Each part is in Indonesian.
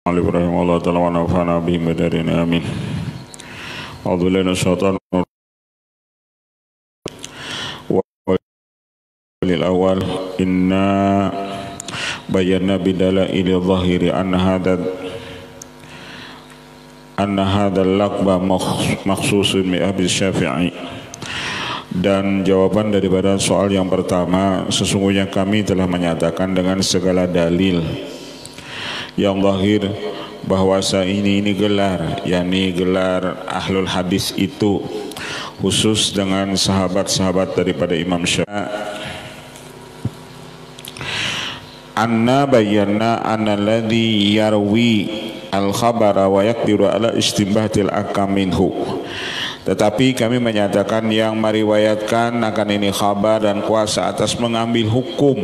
Ibrahim Allah Ta'ala wa nafa'ana bihim bidarin amin. A'udzu billahi minasyaitonir rajim. Awal inna bayyana bidalail dhahiri anna hadha al-laqba makhsusun bi Abi Syafi'i. Dan jawaban daripada soal yang pertama, sesungguhnya kami telah menyatakan dengan segala dalil yang zahir bahwasa ini gelar, yakni gelar ahlul hadis itu khusus dengan sahabat-sahabat daripada Imam Syafi'i. Anna bayyana anna alladhi yarwi al-khabara wa yaqdiru ala istinbatil akam minhu. Tetapi kami menyatakan yang meriwayatkan akan ini khabar dan kuasa atas mengambil hukum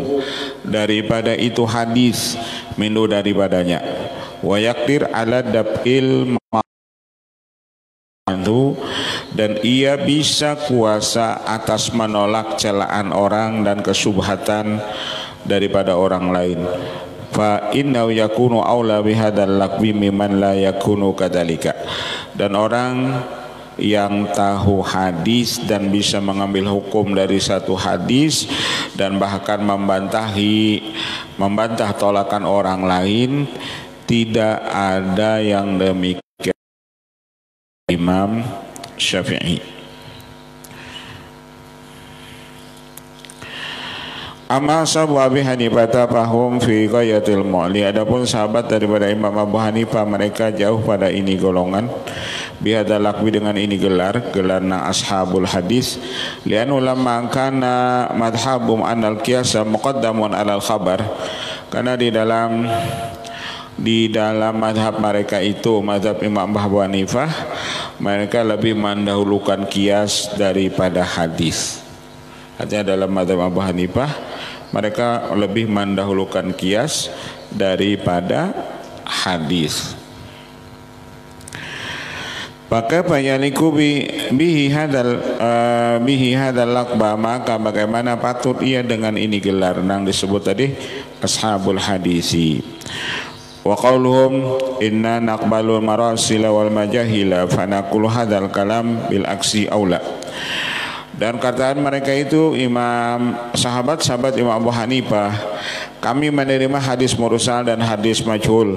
daripada itu hadis minhu daripadanya, wa yaqdir ala dab'il manhu, dan ia bisa kuasa atas menolak celaan orang dan kesubhatan daripada orang lain. Fa innahu yakunu aula bihadzal laqbi mimman la yakunu kadzalika. Dan orang yang tahu hadis dan bisa mengambil hukum dari satu hadis dan bahkan membantah tolakan orang lain, tidak ada yang demikian Imam Syafi'i. Amma sahabu Abi Hanifah fahum fi ghayatil mu'li. Adapun sahabat daripada Imam Abu Hanifah, mereka jauh pada ini golongan bihadal laqbi, dengan ini gelar na ashabul hadis, lian ulama kana madhabum anal qiyasa muqaddamun alal khabar, karena di dalam madhab mereka itu, madhab Imam Abu Hanifah, mereka lebih mendahulukan qiyas daripada hadis. Artinya dalam madhab Abu Hanifah mereka lebih mendahulukan qiyas daripada hadis. Maka bayaniku bihi hadal laqba, maka bagaimana patut ia dengan ini gelar yang disebut tadi ashabul hadisi. Wa qauluhum inna naqbalul marasila wal majahila fanaqulu hadal kalam bil aksi aula. Dan kataan mereka itu sahabat-sahabat Imam Abu Hanifah, kami menerima hadis mursal dan hadis majhul,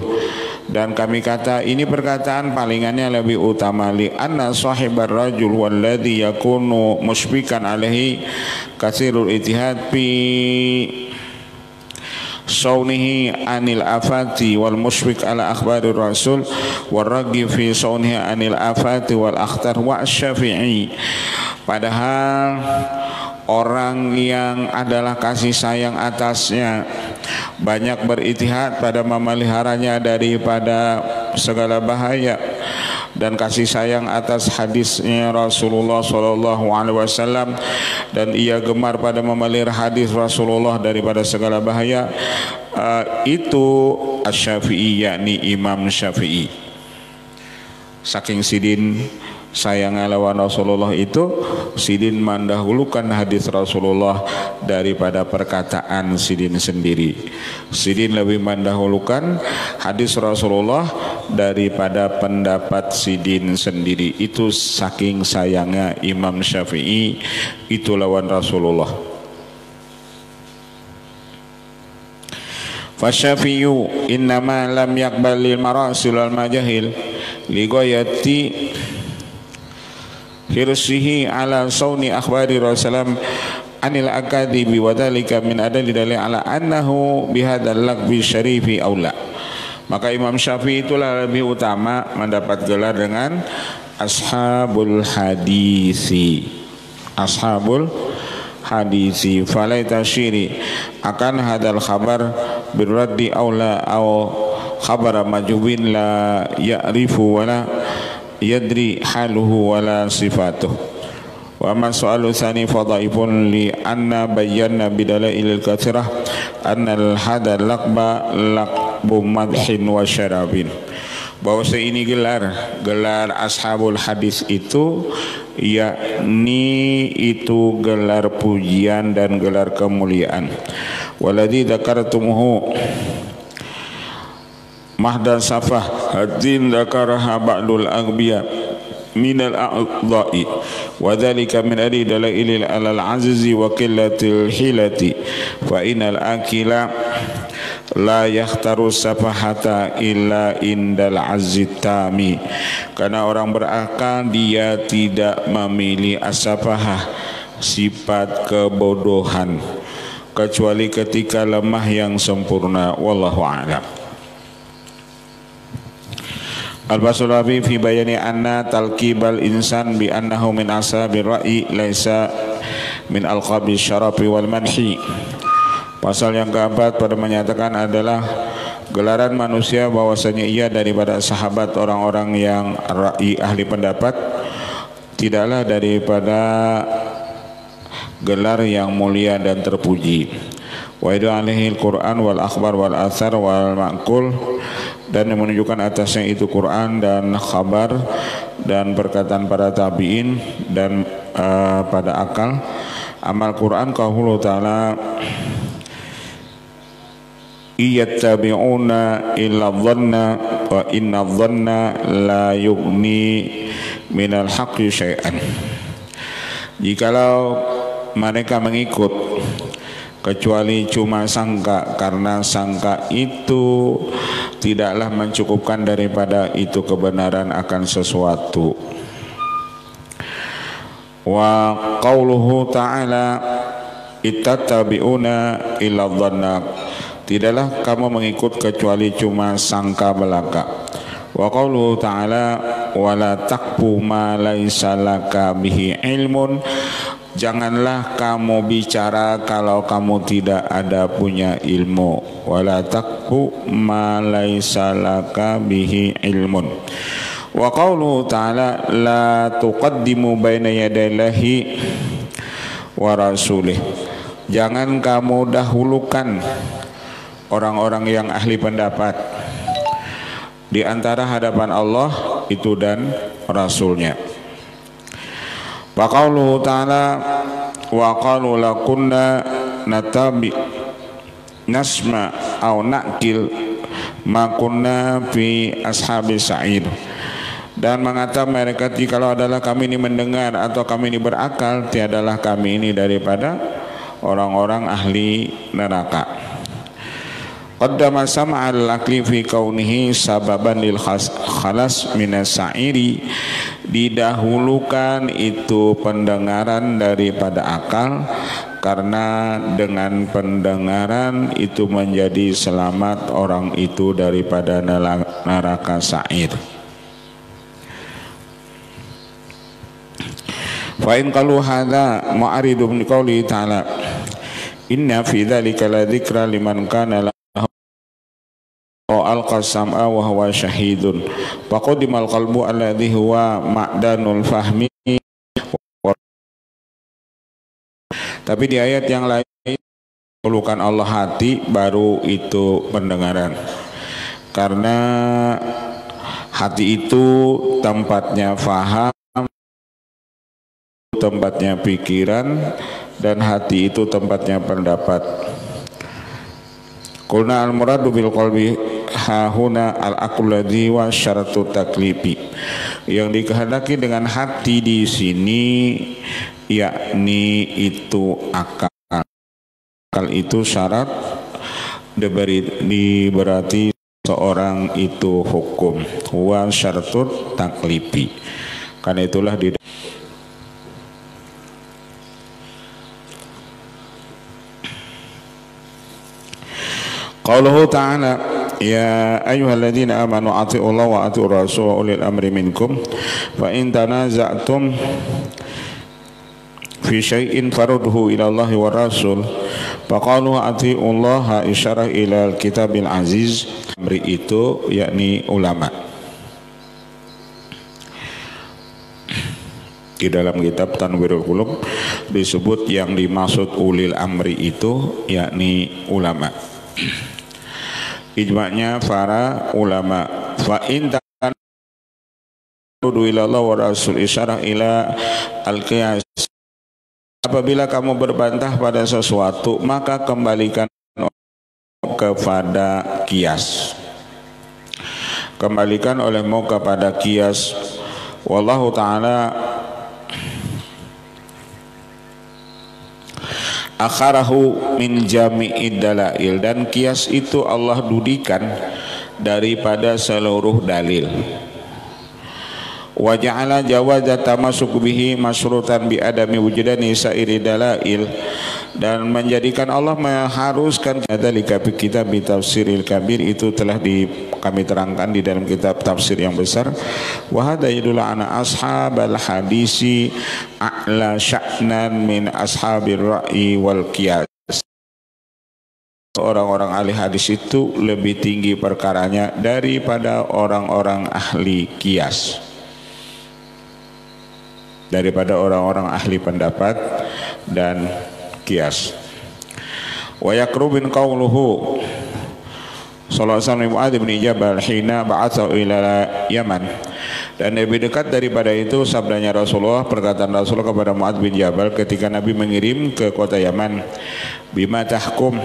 dan kami kata ini perkataan palingannya lebih utama, li anna sahibar rajul walladhi yakunu musyfikan alaihi katsirul ijtihad fi saunihi anil afati wal musyfik ala akhbarir rasul warragi fi saunihi anil afati wal akhtar wa Syafi'i. Padahal orang yang adalah kasih sayang atasnya, banyak berijtihad pada memeliharanya daripada segala bahaya, dan kasih sayang atas hadisnya Rasulullah SAW, dan ia gemar pada memelihara hadis Rasulullah daripada segala bahaya, itu Asy-Syafi'i, yakni Imam Syafi'i. Saking sidin sayangnya lawan Rasulullah itu, sidin mendahulukan hadis Rasulullah daripada perkataan sidin sendiri. Sidin lebih mendahulukan hadis Rasulullah daripada pendapat sidin sendiri. Itu saking sayangnya Imam Syafi'i itu lawan Rasulullah. Fasyafi'u innama lam yaqbalil marasil wal majahil li ghayati hirsihi ala sauni akhbari Rasulullah anil akadibi wa dhalika min adali dalil ala annahu bihadzal laqbi syarifi aula. Maka Imam Syafi'i itulah lebih utama mendapat gelar dengan ashabul hadisi. Ashabul hadisi falaita syiri akan hadal khabar birraddi aula au khabara majubin la ya'rifu wala yadri haluhu wala sifatuh. Wa man soalu tsani fadhaifun li anna bayyana bidalailil katsirah anna hadal laqba laqbu madhin wa syarabin. Bahwa ini gelar ashabul hadis itu, yakni itu gelar pujian dan gelar kemuliaan. Waladzi dzakartumuhu mahdan safah hadin dzakaraha ba'dul aghbiya minal a'dha'i wa dzalika min adi dalailil alal azzi wa qillatil hilati fa innal akila la yakhtaru safahata illa indal azzitami, karena orang berakal dia tidak memilih as-safahah, sifat kebodohan, kecuali ketika lemah yang sempurna. Wallahu a'lam. Al-Basul Rabi fi bayani anna talqibal insan bi annahu min ashabir ra'i laisa min alqabi syarafi wal manhi. Pasal yang keempat pada menyatakan adalah gelaran manusia bahwasanya ia daripada sahabat orang-orang yang ra'i ahli pendapat, tidaklah daripada gelar yang mulia dan terpuji. Wa idu alaihi al-Quran wal akhbar wal athar wal ma'qul, dan yang menunjukkan atasnya itu Quran dan khabar dan perkataan para tabi'in dan pada akal. Amal Quran qaulu ta'ala iyattabi'una illa dhanna wa inna dhanna la yughni minal haqqi syai'an. Jikalau mereka mengikut kecuali cuma sangka, karena sangka itu tidaklah mencukupkan daripada itu kebenaran akan sesuatu. Wa qauluhu ta'ala ittattabi'una illa dhanna, tidaklah kamu mengikut kecuali cuma sangka belaka. Wa qauluhu ta'ala wala taqfu ma laisa laka bihi ilmun, janganlah kamu bicara kalau kamu tidak ada punya ilmu. Wala taqfu ma laisa laka bihi ilmun. Wa qauluhu ta'ala la tuqaddimu baina yadayillahi wa rasulih, jangan kamu dahulukan orang-orang yang ahli pendapat di antara hadapan Allah itu dan Rasulnya. Wa qauluhu ta'ala wa qalu lakunna natabi nasma au naqil ma kunna fi ashabi sa'ir, dan mengata mereka jikalau adalah kami ini mendengar atau kami ini berakal, tiadalah kami ini daripada orang-orang ahli neraka. Qaddama sam'al akli fi kaunihi sababan lil khalas minas sa'iri, didahulukan itu pendengaran daripada akal, karena dengan pendengaran itu menjadi selamat orang itu daripada neraka sa'ir. Fa in qalu hadza mu'aridu min qouli ta'ala inna fi dzalika la dzikra liman kana al-qasam'a wa huwa syahidun faqadimal qalbu alladhi huwa ma'danul fahmi. Tapi di ayat yang lain dahulukan Allah hati, baru itu pendengaran, karena hati itu tempatnya faham, tempatnya pikiran, dan hati itu tempatnya pendapat. Qulna al-muradu bil qalbi hahuna al-aqlu ladzi wa syaratu taklifi, yang dikehendaki dengan hati di sini yakni itu akal. Akal itu syarat berarti seorang itu hukum, wa syaratu taklifi, karena itulah di qauluhu ta'ala ya ayyuhalladzina amanu atiiullaha wa atiiur rasul wa ulil amri minkum fa in tanaza'tum fi syai'in farudhu ila Allahi wa rasul faqalu atiiullaha isyarah ila al-kitabil aziz. Amri itu yakni ulama. Di dalam kitab Tanwirul Qulub disebut yang dimaksud ulil amri itu yakni ulama. Ijma'nya para ulama. Fa in ta'udu ila Allah wa rasul isyarah ila al-qiyas, apabila kamu berbantah pada sesuatu maka kembalikan kepada kias. kembalikan olehmu kepada kias. Wallahu ta'ala akharahu min jami'id dalail, dan kias itu Allah dudikan daripada seluruh dalil. Wa ja'ala jawaza tamasuk bihi masyrutan bi adami wujudani sairi dalail, dan menjadikan Allah mengharuskan dzalika fi kitab tafsiril kabir, itu telah kami terangkan di dalam kitab tafsir yang besar. Wa hadza yadullu ana ashabal hadisi a'la sya'nan min ashabir ra'yi wal qiyas. Orang-orang ahli hadis itu lebih tinggi perkaranya daripada orang-orang ahli kias, daripada orang-orang ahli pendapat dan kias. Wa yakrubin qauluhu sallallahu alaihi wasallam Mu'adz bin Jabal hina ba'atha ila Yaman, dan lebih dekat daripada itu sabdanya Rasulullah, perkataan Rasulullah kepada Mu'adz bin Jabal ketika Nabi mengirim ke kota Yaman. Bima tahkum,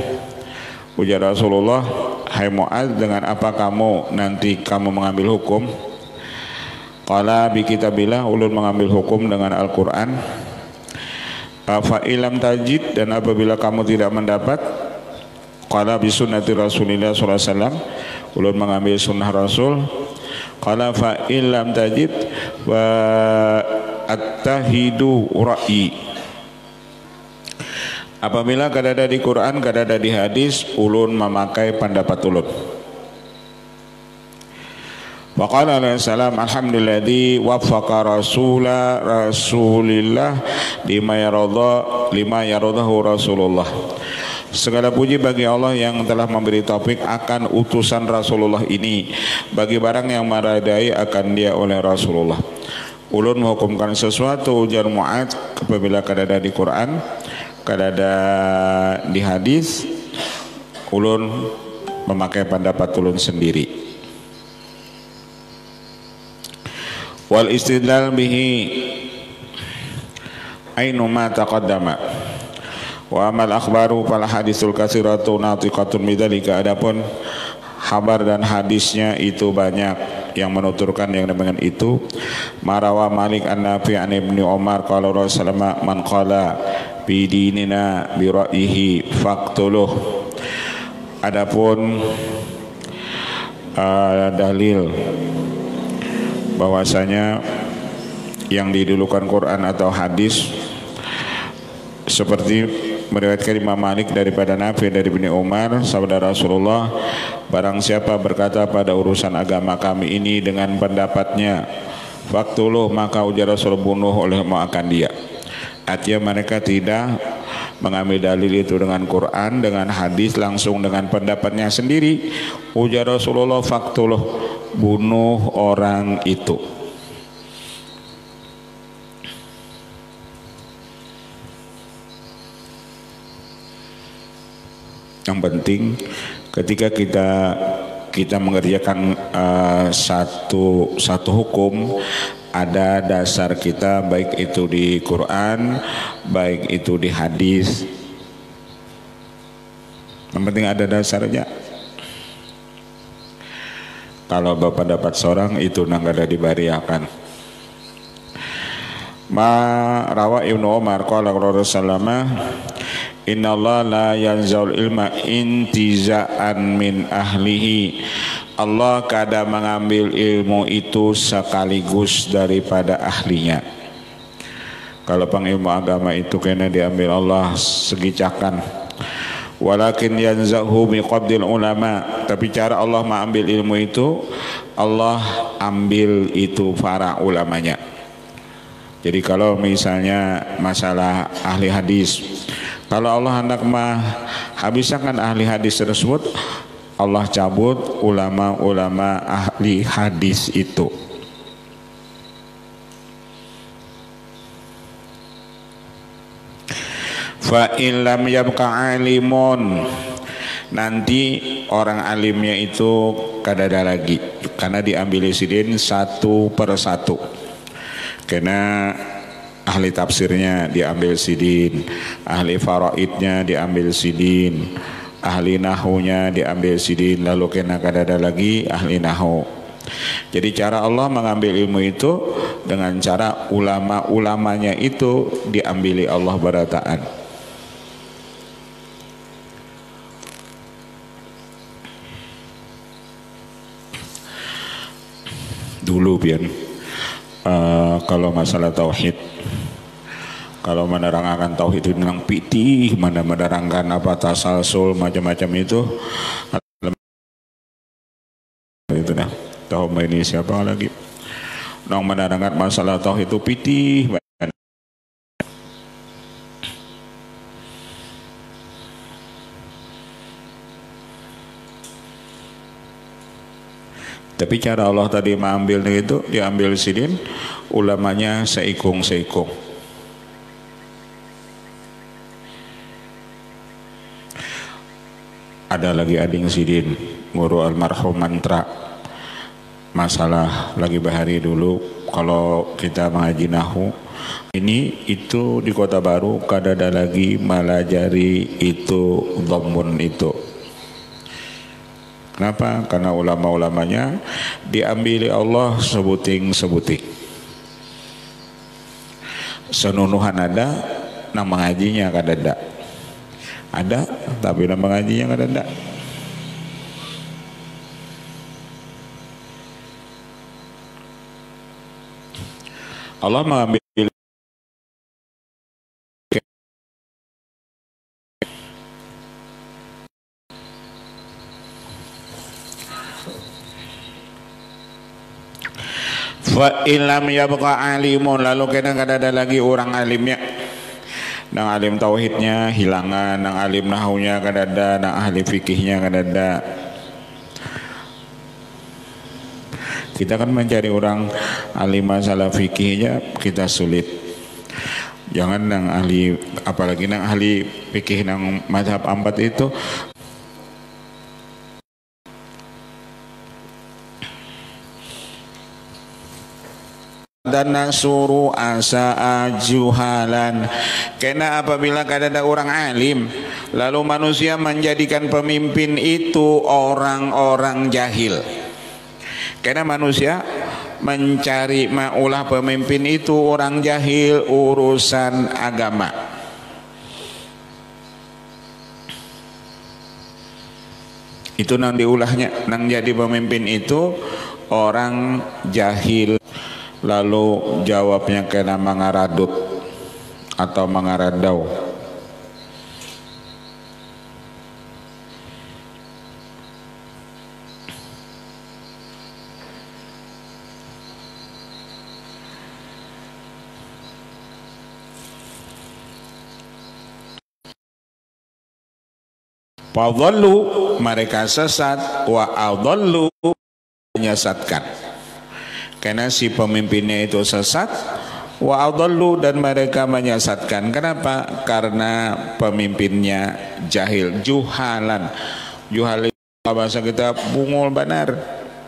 ujar Rasulullah, hai Mu'adz, dengan apa kamu nanti mengambil hukum? Qala bi kitabillah, ulun mengambil hukum dengan Al-Quran. Fa ilam tajid, dan apabila kamu tidak mendapat? Qala bi sunnati Rasulillah sallallahu alaihi wasallam, ulun mengambil sunnah Rasul. Qala fa ilam tajid wa attahidu ra'yi, apabila kadada di Quran kadada di hadis, ulun memakai pendapat ulun. Wa qala alaihi salam alhamdulilladzi waffaqa rasulillah lima yaradahu Rasulullah. Segala puji bagi Allah yang telah memberi taufik akan utusan Rasulullah ini bagi barang yang meradai akan dia oleh Rasulullah. Ulun menghukumkan sesuatu, ujar Mu'adz, apabila kadada di Quran kadada di hadis, ulun memakai pendapat ulun sendiri. Wal istidlal bihi ainu ma taqaddama wa amal akhbaru fal hadisul katsiratu natiqatun bidzalika, adapun kabar dan hadisnya itu banyak yang menuturkan yang demikian itu. Marawa Malik an-Nafi' an Ibnu Umar qala Rasulullah man qala bi dinina bi ra'yihi faqtuluh, adapun dalil bahwasanya yang didulukan Quran atau hadis, seperti meriwayatkan Imam Malik daripada Nafi' dari Ibnu Umar, sabda Rasulullah, barang siapa berkata pada urusan agama kami ini dengan pendapatnya, faktuluh, maka ujar Rasul, bunuh olehmu akan dia. Artinya mereka tidak mengambil dalil itu dengan Quran, dengan hadis, langsung dengan pendapatnya sendiri. Ujar Rasulullah, faktuluh, bunuh orang itu. Yang penting ketika kita mengerjakan satu hukum, ada dasar kita, baik itu di Quran, baik itu di hadis. Yang penting ada dasarnya. Kalau bapak dapat seorang itu nggak ada dibariakan. Ma rawa Ibnu Umar qala Rasulullah inna Allah la yanzaul ilma intiza'an min ahlihi, Allah kadang mengambil ilmu itu sekaligus daripada ahlinya. Kalau pengilmu agama itu kena diambil Allah segicakan. Walakin yanzahu biqabdil ulama, tapi cara Allah mengambil ilmu itu, Allah ambil itu para ulamanya. Jadi kalau misalnya masalah ahli hadis, kalau Allah hendak menghabiskan ahli hadis tersebut, Allah cabut ulama-ulama ahli hadis itu. Fa illam yabqa alimun, nanti orang alimnya itu kadada lagi, karena diambil sidin satu per satu. Karena ahli tafsirnya diambil sidin, ahli faraidnya diambil sidin, ahli nahunya diambil sidin, lalu kena kadada lagi ahli nahu. Jadi cara Allah mengambil ilmu itu dengan cara ulama-ulamanya itu diambili Allah barataan. Dulu pian kalau masalah tauhid, kalau menerangkan tauhid itu tentang pitih, mana menerangkan apa tasalsul macam-macam itu dah. Tahu ini siapa lagi? Nong menerangkan masalah tauhid itu pitih. Tapi cara Allah tadi mengambil itu, diambil sidin, ulamanya seikung-seikung. Ada lagi ading sidin, guru almarhum mantra. Masalah lagi bahari dulu, kalau kita mengaji nahu, ini itu di Kota Baru, kadada lagi malajari itu dhammun itu. Kenapa? Karena ulama-ulamanya diambil Allah sebuting-sebuting. Senunuhan ada, nang mengajinya kadada. Ada, tapi nang mengajinya kadada. Allah mengambil fa ilam yabqa alimun, lalu kena ada lagi orang alimnya, nang alim tauhidnya hilangan, nang alim nahunya kadada, nang ahli fikihnya kadada. Kita kan mencari orang alim masalah fikihnya kita sulit. Jangan nang ahli, apalagi nang ahli fikih nang mazhab 4 itu. Dan nasuru asa juhalan, karena apabila ada orang alim lalu manusia menjadikan pemimpin itu orang-orang jahil, karena manusia mencari maulah pemimpin itu orang jahil urusan agama. Itu nang diulahnya, nang jadi pemimpin itu orang jahil. Lalu jawabnya kena mengaradut atau mengaradau. Fadhallu, mereka sesat, wa adhallu, menyesatkan. Karena si pemimpinnya itu sesat, wa adallu, dan mereka menyesatkan. Kenapa? Karena pemimpinnya jahil, juhalan. Juhal itu bahasa kita bungul benar.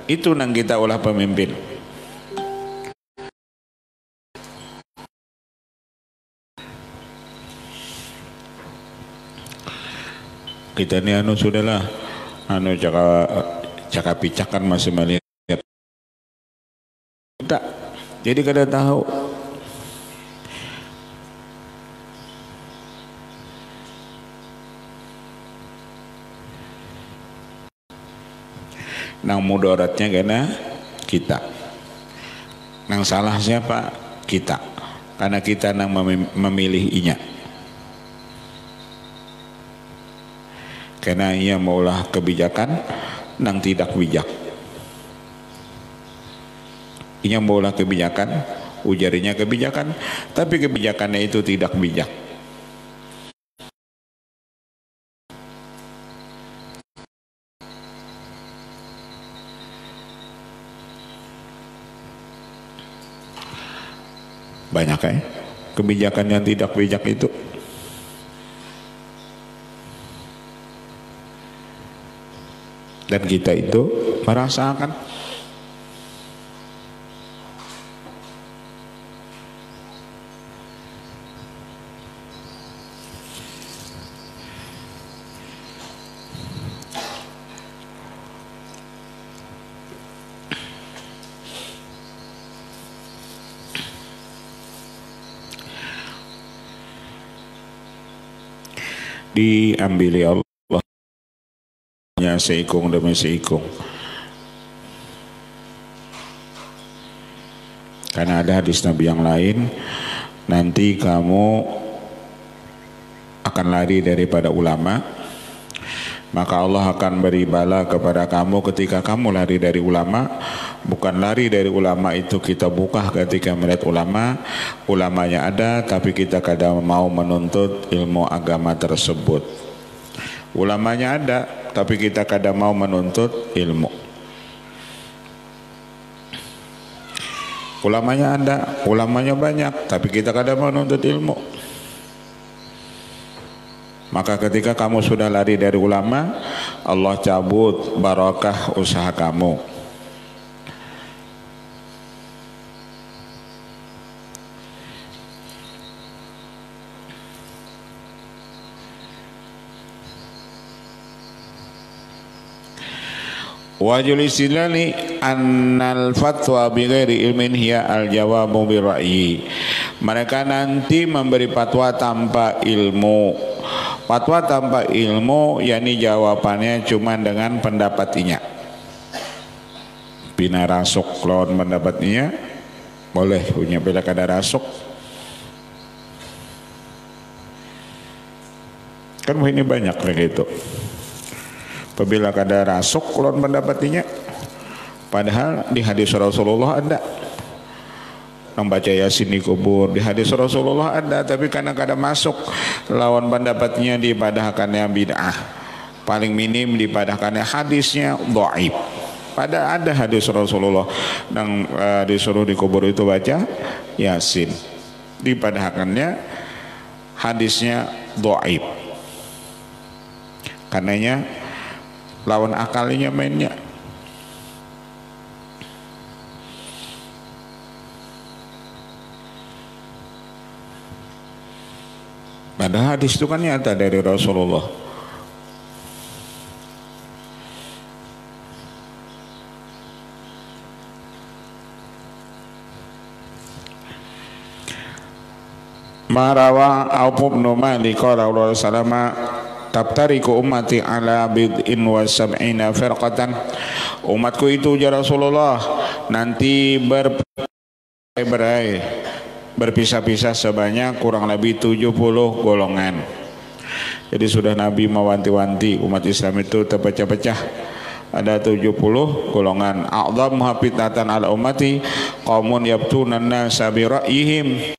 Itu nang kita ulah pemimpin. Kita ni sudahlah cakap-picakan masih melihat. Tak, jadi kada tahu. Nang mudaratnya kena kita. Nang salah siapa? Kita. Karena kita nang memilih inya. Karena ia maulah kebijakan, nang tidak bijak. Inya maulah kebijakan, ujarinya kebijakan, tapi kebijakannya itu tidak bijak. Banyak kebijakan yang tidak bijak itu. Dan kita itu merasakan. diambil ya Allah seikung demi seikung. Karena ada hadis Nabi yang lain, nanti kamu akan lari daripada ulama, maka Allah akan beri bala kepada kamu ketika kamu lari dari ulama. Bukan lari dari ulama itu kita buka ketika melihat ulama, ulamanya ada tapi kita kadang mau menuntut ilmu agama tersebut. Ulamanya ada tapi kita kadang mau menuntut ilmu. Ulamanya ada, ulamanya banyak tapi kita kadang mau menuntut ilmu. Maka ketika kamu sudah lari dari ulama, Allah cabut barakah usaha kamu. Wajul istilani annal fatwa bighairi ilmin hiya al jawabu bi ra'yi. Mereka nanti memberi fatwa tanpa ilmu. Fatwa tanpa ilmu yakni jawabannya cuma dengan pendapatnya. Bina rasuk lawan pendapatnya boleh punya bela kada rasuk. Kan ini banyak kayak gitu. Apabila kada rasuk lawan pendapatnya, padahal di hadis Rasulullah ada membaca Yasin di kubur, di hadis Rasulullah ada, tapi karena kada masuk lawan pendapatnya dipadahkannya bid'ah, paling minim dipadahkannya hadisnya dhaif. Pada ada hadis Rasulullah yang disuruh di kubur itu baca Yasin, dipadahkannya hadisnya dhaif. Karenanya lawan akalnya mainnya. Padahal hadis itu kan nyata dari Rasulullah. Marawa Auf bin Malik qala Rasulullah tabtariku ummati ala bid'in wa sab'ina firqatan. Umatku itu ya Rasulullah nanti berpisah-pisah sebanyak kurang lebih 70 golongan. Jadi sudah Nabi mewanti-wanti umat Islam itu terpecah-pecah. Ada 70 golongan. A'dhamuha fitnatan ala ummati qaumun yabtunan nasa bi ra'yihim.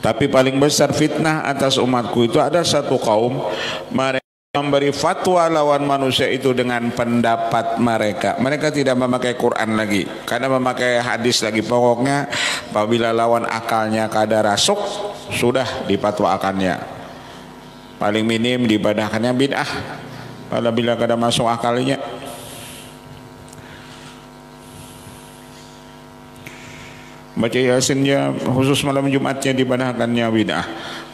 Tapi paling besar fitnah atas umatku itu ada satu kaum, mereka memberi fatwa lawan manusia itu dengan pendapat mereka. Mereka tidak memakai Quran lagi, karena memakai hadis lagi. Pokoknya apabila lawan akalnya kada rasuk, sudah dipatwakannya. Paling minim dibadahkannya bid'ah. Apabila kada masuk akalnya, baca Yasinnya khusus malam Jumatnya dibadahkannya bid'ah.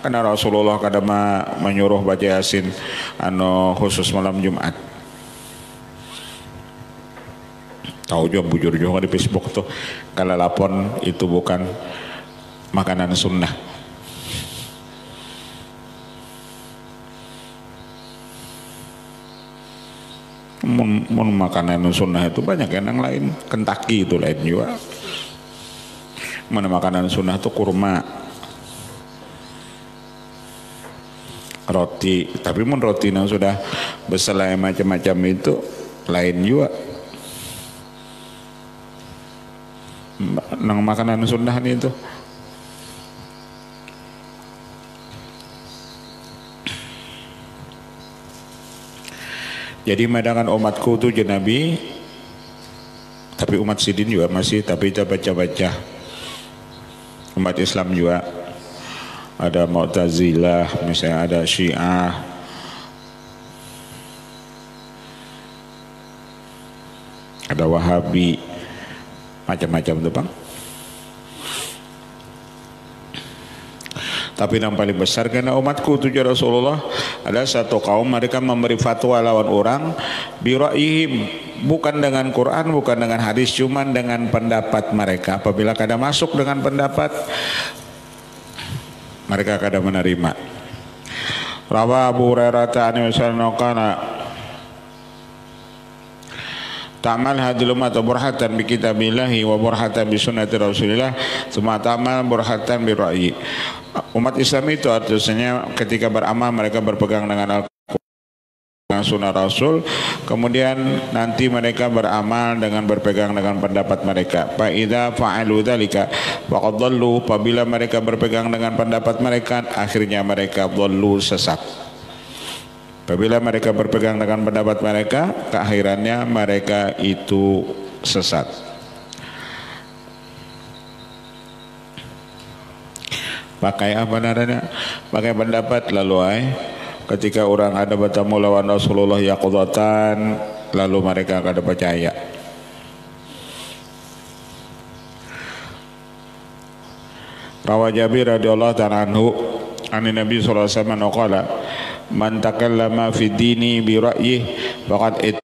Karena Rasulullah kadang menyuruh baca Yasin khusus malam Jumat. Tahu juga bujur juga di Facebook tuh kalau lapon itu bukan makanan sunnah. Makanan sunnah itu banyak yang lain. Kentucky itu lain juga. Mana makanan sunnah itu kurma, roti. Tapi mun roti yang sudah berselai macam-macam itu lain juga. Nang makanan sunnah itu. Jadi madangan umatku tu je Nabi, tapi umat sidin juga masih, tapi kita baca-baca. Umat Islam juga ada Mu'tazilah, misalnya ada Syiah, ada Wahabi, macam-macam tuh bang. Tapi yang paling besar karena umatku tujuh Rasulullah ada satu kaum mereka memberi fatwa lawan orang bira'ihim, bukan dengan Quran, bukan dengan hadis, cuman dengan pendapat mereka. Apabila kada masuk dengan pendapat mereka kada menerima. Rawa Abu Hurairah ta'ani wasallam qala ta'mal hadil umat burhatan bi kitabillahi wa burhatan bi sunnati Rasulillah tsumma ta'mal burhatan bi ra'yi. Umat Islam itu artinya ketika beramal mereka berpegang dengan Al-Quran sunnah Rasul, kemudian nanti mereka beramal dengan berpegang dengan pendapat mereka. Fa idza fa'alu dzalika faqad dhallu, apabila mereka berpegang dengan pendapat mereka akhirnya mereka dhallu, sesat. Apabila mereka berpegang dengan pendapat mereka, keakhirannya mereka itu sesat. Pakai apa namanya? Pakai pendapat lalu ketika orang ada bertemu lawan Rasulullah yaqdatan, lalu mereka akan percaya. Rawa Jabir radhiyallahu ta'ala anhu an Nabi sallallahu alaihi wasallam qala man takallama fi dini bi ra'yihi faqad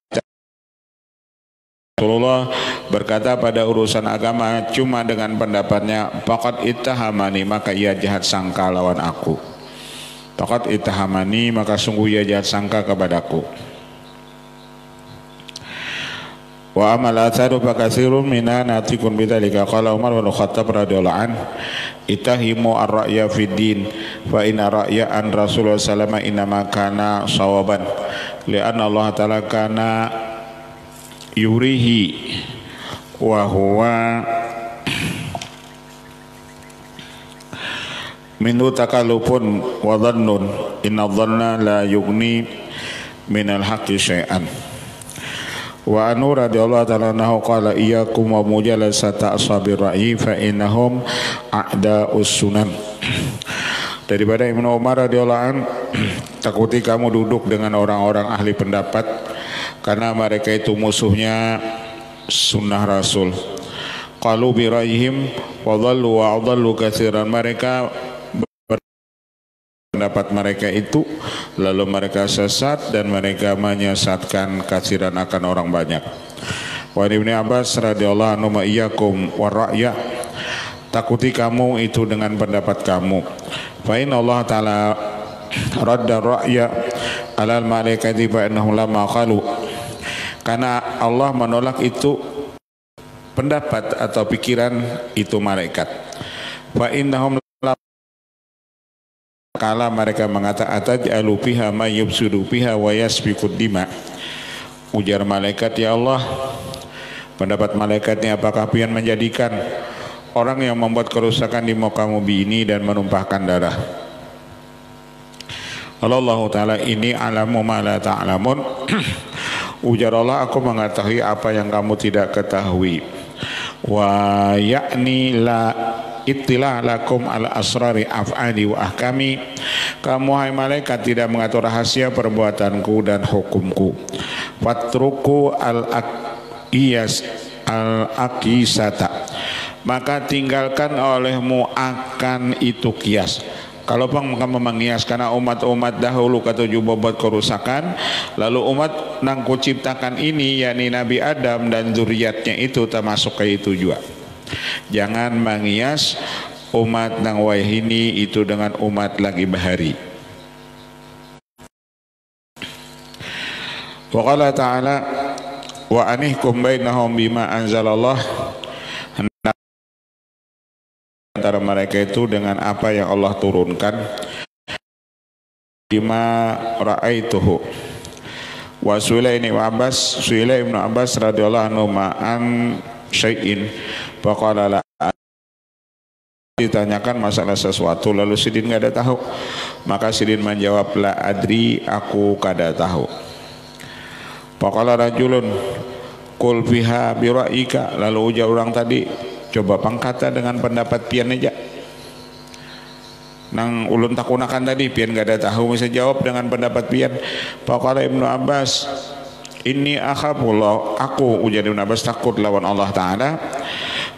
Rasulullah berkata pada urusan agama cuma dengan pendapatnya, faqad ittahamani, maka ia jahat sangka lawan aku. Faqad ittahamani, maka sungguh ia jahat sangka kepadaku. Wa amal atharu fakasirun minna natikun bidzalika. Qala Umar bin Khattab radhiyallahu an ittahimu ar-ra'ya fid din fa inna ra'ya an Rasulullah sallallahu alaihi wasallam inma kana sawaban li'anna Allah ta'ala kana yurihi wa huwa minhu takallufun wa dhannun inna dhanna la yughni minal haqqi syai'an. Wa anu radhiyallahu ta'ala anhu qala iyyakum wa mujalasata ashabir ra'yi fa innahum a'da'us sunan. Daripada Ibnu Umar radhiyallahu an, takuti kamu duduk dengan orang-orang ahli pendapat karena mereka itu musuhnya sunnah Rasul. Qalu bi ra'yihim wa dhallu wa adallu katsiran, mereka pendapat mereka itu lalu mereka sesat dan mereka menyesatkan katsiran akan orang banyak. Wa Ibnu Abbas radhiyallahu anhu iyyakum warra'ya, takuti kamu itu dengan pendapat kamu. Fa inna Allah ta'ala radda ra'ya alal malaikati fa innahum lamma qalu, karena Allah menolak itu pendapat atau pikiran itu malaikat. Fa innahum kala mereka mengatakan ataj'alu fiha may yufsidu fiha wa yasfikud dima. Ujar malaikat, ya Allah, pendapat malaikatnya apakah pian menjadikan orang yang membuat kerusakan di muka bumi ini dan menumpahkan darah. Allah Ta'ala ini alamu ma la ta'lamun. Ujar Allah, aku mengetahui apa yang kamu tidak ketahui. Wa yakni la ittila lakum ala asrari af'ali wa ahkami. Kamu hai malaikat tidak mengatur rahasia perbuatanku dan hukumku. Fatruku al-aqiyas al-aqisata, maka tinggalkan olehmu akan itu kias. Kalau kamu mengias karena umat-umat dahulu ketujuh bobot kerusakan, lalu umat nang kuciptakan ini yakni Nabi Adam dan zuriatnya itu termasuk ke itu juga. Jangan mengias umat nang wahini itu dengan umat lagi bahari. Wa qala ta'ala wa anihkum bainahum bima anzalallah, antara mereka itu dengan apa yang Allah turunkan. Bima ra'aituhu wa Sulaini wa Abbas, Sulaini Ibnu Abbas radhiyallahu anhu ma'an syai'in faqala la, ditanyakan masalah sesuatu lalu Sidin enggak ada tahu, maka Sidin menjawab la adri, aku kada tahu. Faqala rajulun qul fiha bi ra'ika, lalu ujar orang tadi, coba pangkata dengan pendapat pian aja. Nang ulun takunakan tadi pian gak ada tahu bisa jawab dengan pendapat pian. Faqala Ibnu Abbas inni akhafullah, aku ujar Ibnu Abbas takut lawan Allah Ta'ala.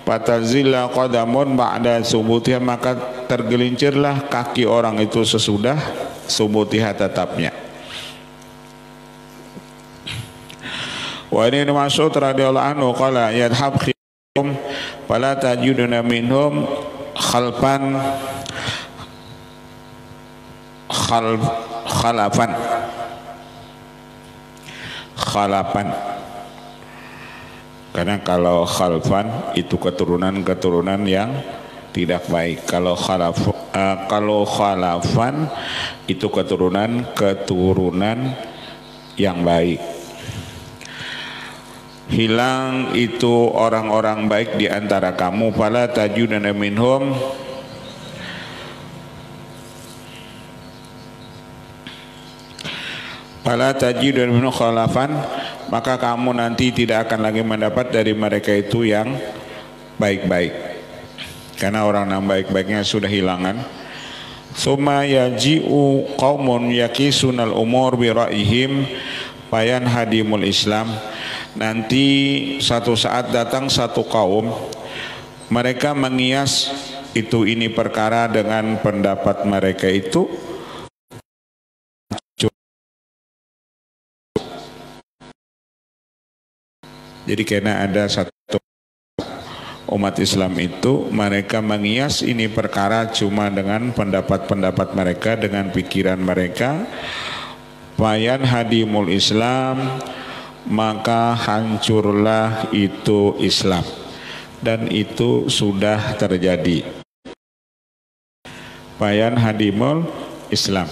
Fatazilla qadamun ba'da subutiha, maka tergelincirlah kaki orang itu sesudah subutiha tetapnya. Wa ini Mas'ud radhiyallahu anhu qala yadhab khilum fala tajiduna minhum khalafan. Khalafan. Karena kalau khalfan itu keturunan-keturunan yang tidak baik. Kalau khalafan itu keturunan yang baik. Hilang itu orang-orang baik di antara kamu. Fala tajiduna minhum fala tajiduna minhum khalafan, maka kamu nanti tidak akan lagi mendapat dari mereka itu yang baik-baik, karena orang yang baik-baiknya sudah hilangan. Summa yaji'u qaumun yakisunal umur bi ra'ihim bayan hadimul Islam. Nanti satu saat datang satu kaum, mereka mengias ini perkara dengan pendapat mereka itu. Jadi karena ada satu umat Islam itu, mereka mengias ini perkara cuma dengan pendapat-pendapat mereka, dengan pikiran mereka. Bayan hadimul Islam, maka hancurlah itu Islam, dan itu sudah terjadi. Bayan hadimul Islam.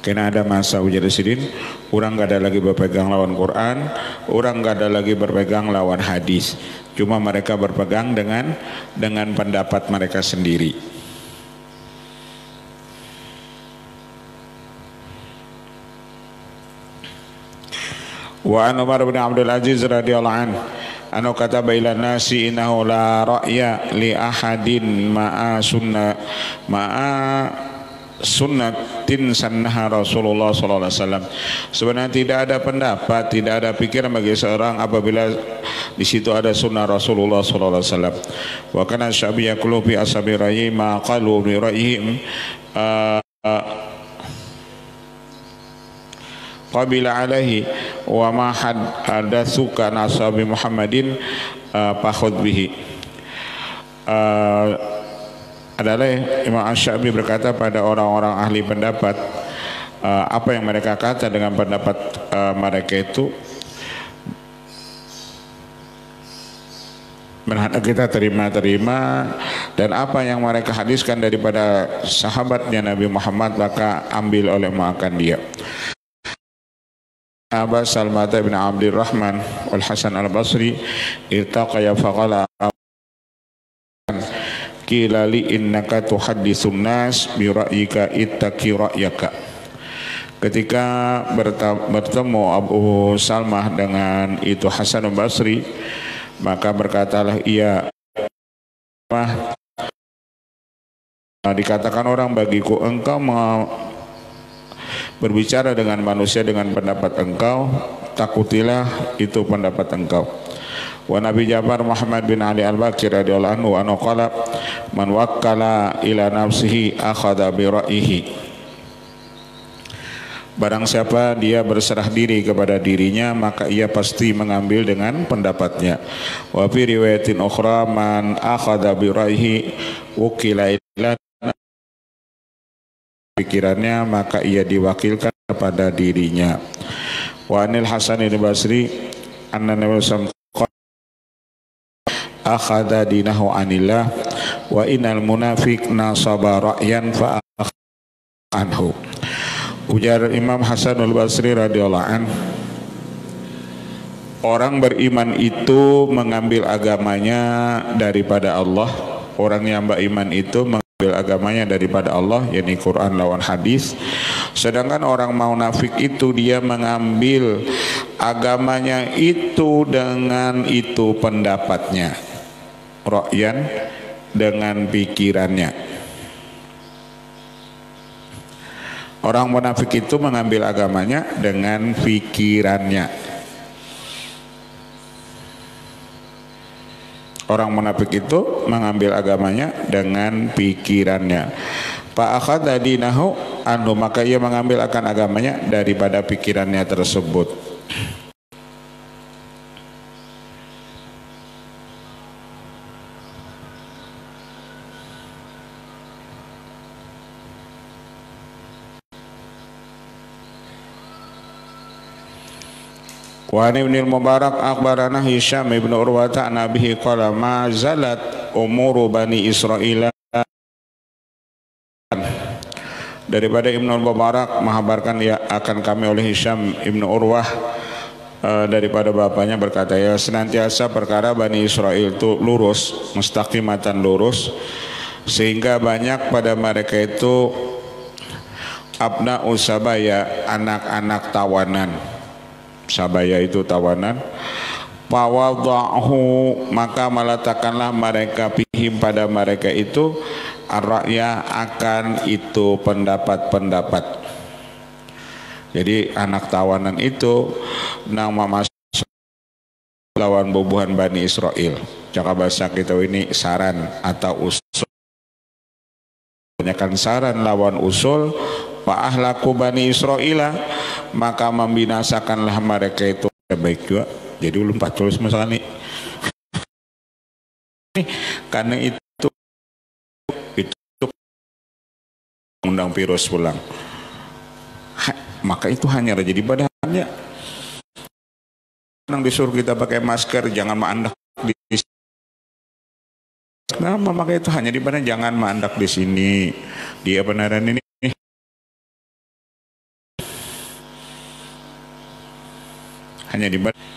Karena ada masa ujar sidin, orang gak ada lagi berpegang lawan Quran, orang gak ada lagi berpegang lawan hadis. Cuma mereka berpegang dengan pendapat mereka sendiri. Wa an Umar bin Abdul Aziz radhiyallahu anhu anu kataba ila nasi innahu la ra'ya li ahadin ma'a sunnatin sannaha Rasulullah sallallahu alaihi wasallam. Sebenarnya tidak ada pendapat, tidak ada pikiran bagi seorang apabila di situ ada sunnah Rasulullah sallallahu alaihi wasallam. Wa kana syabi yaqulu fi ashabi ra'yi ma qalu bi ra'yihim qabila alaihi wa ma hadatsuka nasabi Muhammadin fakhudh bihi. Adalah Imam Asy-Syafi'i berkata pada orang-orang ahli pendapat, apa yang mereka kata dengan pendapat mereka itu berhak kita terima, dan apa yang mereka hadiskan daripada sahabatnya Nabi Muhammad maka ambil oleh makan dia. Abu Salmah bin Abdurrahman wal Hasan al-Basri irtaqaya faqala qila li innaka tuhaddisun nas bi ra'yika ittaqi ra'yaka. Ketika bertemu Abu Salmah dengan itu Hasan al-Basri, maka berkatalah ia, dikatakan orang bagiku engkau berbicara dengan manusia dengan pendapat engkau, takutilah itu pendapat engkau. Wa Nabi Ja'far Muhammad bin Ali Al-Baqir radhiyallahu anhu qala man wakkala ila nafsihi akhadha bi ra'yihi. Barang siapa dia berserah diri kepada dirinya, maka ia pasti mengambil dengan pendapatnya. Wa fi riwayatin ukhra man akhadha bi ra'yihi wukila ila pikirannya, maka ia diwakilkan kepada dirinya. Wa anil Hasan bin Basri anna Nabi sallallahu akhadha dinahu anillah wa innal munafiq nasaba ra'yan fa anhu. Ujar Imam Hasan al-Basri radhiyallahu an, orang beriman itu mengambil agamanya daripada Allah. Orang yang beriman itu mengambil agamanya daripada Allah, yakni Quran lawan hadis. Sedangkan orang munafik itu dia mengambil agamanya itu dengan itu pendapatnya, ra'yan, dengan pikirannya. Orang munafik itu mengambil agamanya dengan pikirannya. Orang munafik itu mengambil agamanya dengan pikirannya. Fa akhadha dinahu anhu, maka ia mengambil akan agamanya daripada pikirannya tersebut. Wa an Ibnul Mubarak akhbarana Hisham ibn Urwata an abihi qala ma zalat umuru bani Israila. Daripada Ibnul Mubarak mengabarkan ya akan kami oleh Hisham ibn Urwah daripada bapaknya berkata, ya senantiasa perkara Bani Israel itu lurus, mustaqimatan lurus, sehingga banyak pada mereka itu abna usabaya, anak-anak tawanan. Sabaya itu tawanan. Fawadhahu, maka meletakkanlah mereka pihim pada mereka itu ar-ra'ya, akan itu pendapat-pendapat. Jadi anak tawanan itu nama masuk lawan bubuhan Bani Israel. Caka bahasa kita ini saran atau usul. Banyakan saran lawan usul. Fa ahlaku Bani Israila, maka membinasakanlah mereka itu. Baik juga. Jadi ulun 40 masalah nih. Karena itu undang virus pulang. Maka itu hanya jadi badannya. Yang disuruh kita pakai masker, jangan mandak di sini. Nah, maka itu hanya di badan, jangan mandak di sini. Dia benaran ini. Hanya di badan.